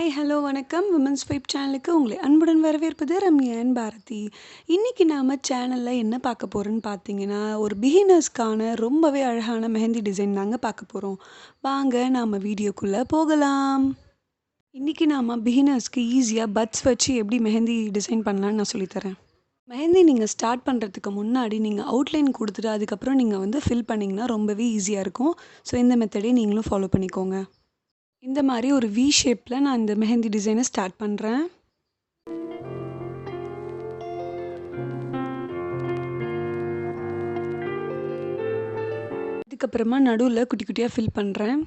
Hi, hello, வணக்கம். Women's vibe சேனலுக்கு உங்களை அன்புடன் வரவேற்பது ரம்யா அண்ட் பாரதி. இன்னைக்கு நாம சேனல்ல என்ன பார்க்க போறோம்னு பார்த்தீங்கன்னா, ஒரு பிகினர்ஸ்க்கான ரொம்பவே அழகான மெஹந்தி டிசைன் தாங்க பார்க்க போறோம். வாங்க நாம வீடியோக்குள்ள போகலாம். இன்னைக்கு நாம பிகினர்ஸ்க்கு ஈஸியா பட்ஸ் வச்சு எப்படி மெஹந்தி டிசைன் பண்ணலாம்னு நான் சொல்லித் தரேன். மெஹந்தி நீங்க ஸ்டார்ட் பண்றதுக்கு முன்னாடி நீங்க அவுட்லைன் குடுத்துட்டு அதுக்கப்புறம் நீங்க ஃபில் பண்ணீங்கன்னா ரொம்பவே ஈஸியா இருக்கும். ஸோ இந்த மெத்தடே நீங்களும் ஃபாலோ பண்ணிக்கோங்க. இந்த மாதிரி ஒரு வி ஷேப்பில் நான் இந்த மெஹந்தி டிசைனை ஸ்டார்ட் பண்ணுறேன். இதுக்கப்புறமா நடுவில் குட்டி குட்டியாக ஃபில் பண்ணுறேன்.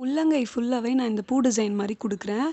உள்ளங்கை ஃபுல்லாகவே நான் இந்த பூ டிசைன் மாதிரி கொடுக்குறேன்.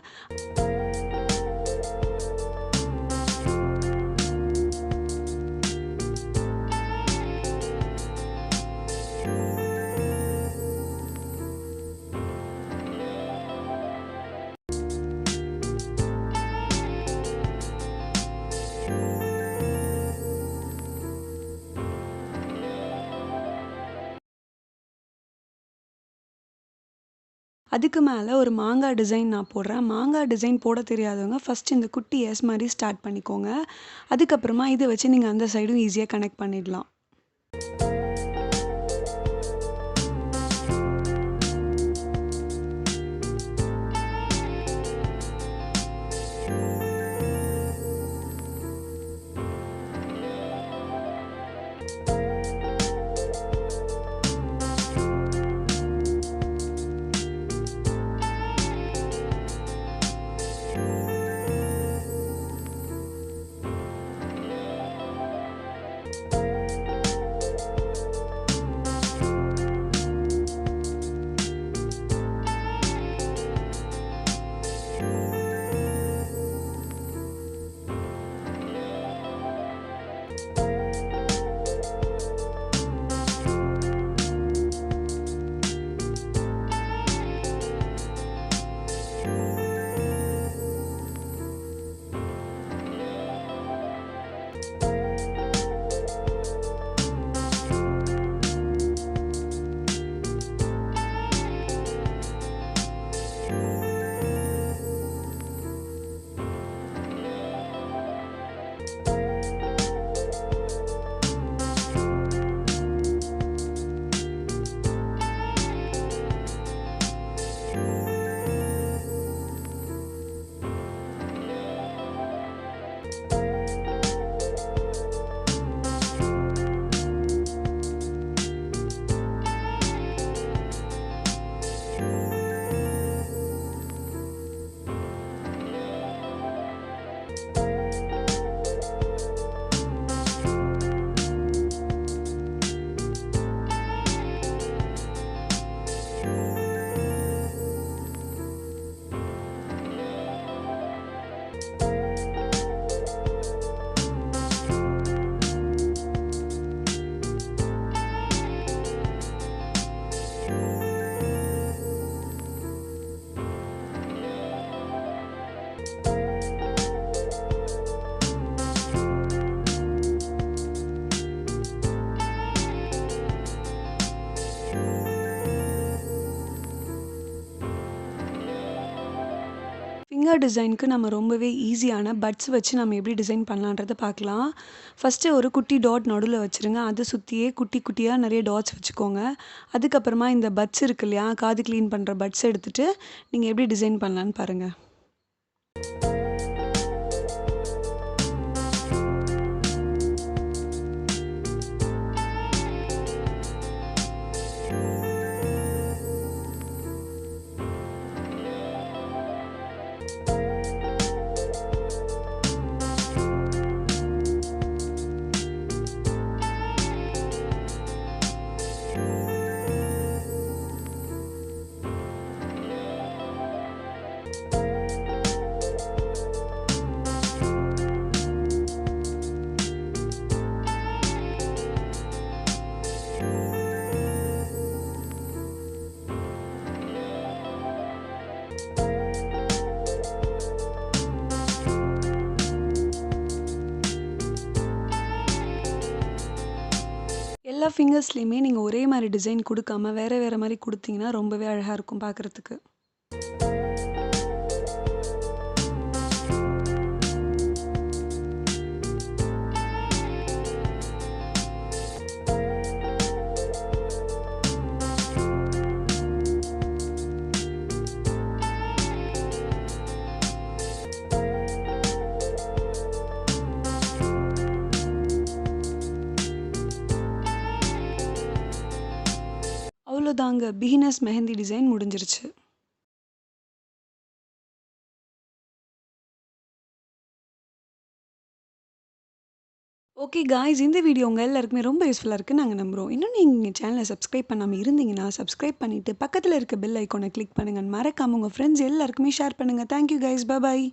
அதுக்கு மேலே ஒரு மாங்காய் டிசைன் நான் போடுறேன். மாங்காய் டிசைன் போட தெரியாதவங்க ஃபஸ்ட் இந்த குட்டி எஸ் மாதிரி ஸ்டார்ட் பண்ணிக்கோங்க. அதுக்கப்புறமா இதை வச்சு நீங்கள் அந்த சைடும் ஈஸியாக கனெக்ட் பண்ணிடலாம். ஃபிங்கர் டிசைனுக்கு நம்ம ரொம்பவே ஈஸியான பட்ஸ் வச்சு நம்ம எப்படி டிசைன் பண்ணலான்றத பார்க்கலாம். ஃபஸ்ட்டு ஒரு குட்டி டாட் நடுவில் வச்சுருங்க. அதை சுற்றியே குட்டி குட்டியாக நிறைய டாட்ஸ் வச்சுக்கோங்க. அதுக்கப்புறமா இந்த பட்ஸ் இருக்கு இல்லையா, காது க்ளீன் பண்ணுற பட்ஸ் எடுத்துகிட்டு நீங்கள் எப்படி டிசைன் பண்ணலான்னு பாருங்கள். எல்லா ஃபிங்கர்ஸ்லேயுமே நீங்கள் ஒரே மாதிரி டிசைன் கொடுக்காம வேறு வேறு மாதிரி கொடுத்தீங்கன்னா ரொம்பவே அழகாக இருக்கும் பார்க்குறதுக்கு. அவ்வளோதாங்க, பிகினர்ஸ் மெஹந்தி டிசைன் முடிஞ்சிருச்சு. ஓகே காய்ஸ், இந்த வீடியோ உங்கள் எல்லாருக்குமே ரொம்ப யூஸ்ஃபுல்லாக இருக்குன்னு நாங்கள் நம்புகிறோம். இன்னும் நீங்கள் சேனலை சப்ஸ்கிரைப் பண்ணாமல் இருந்தீங்கன்னா சப்ஸ்கிரைப் பண்ணிவிட்டு பக்கத்தில் இருக்க பெல் ஐக்கானை கிளிக் பண்ணுங்கள். மறக்காமல் உங்கள் ஃப்ரெண்ட்ஸ் எல்லாருக்குமே ஷேர் பண்ணுங்கள். தேங்க்யூ கைஸ், பாய்.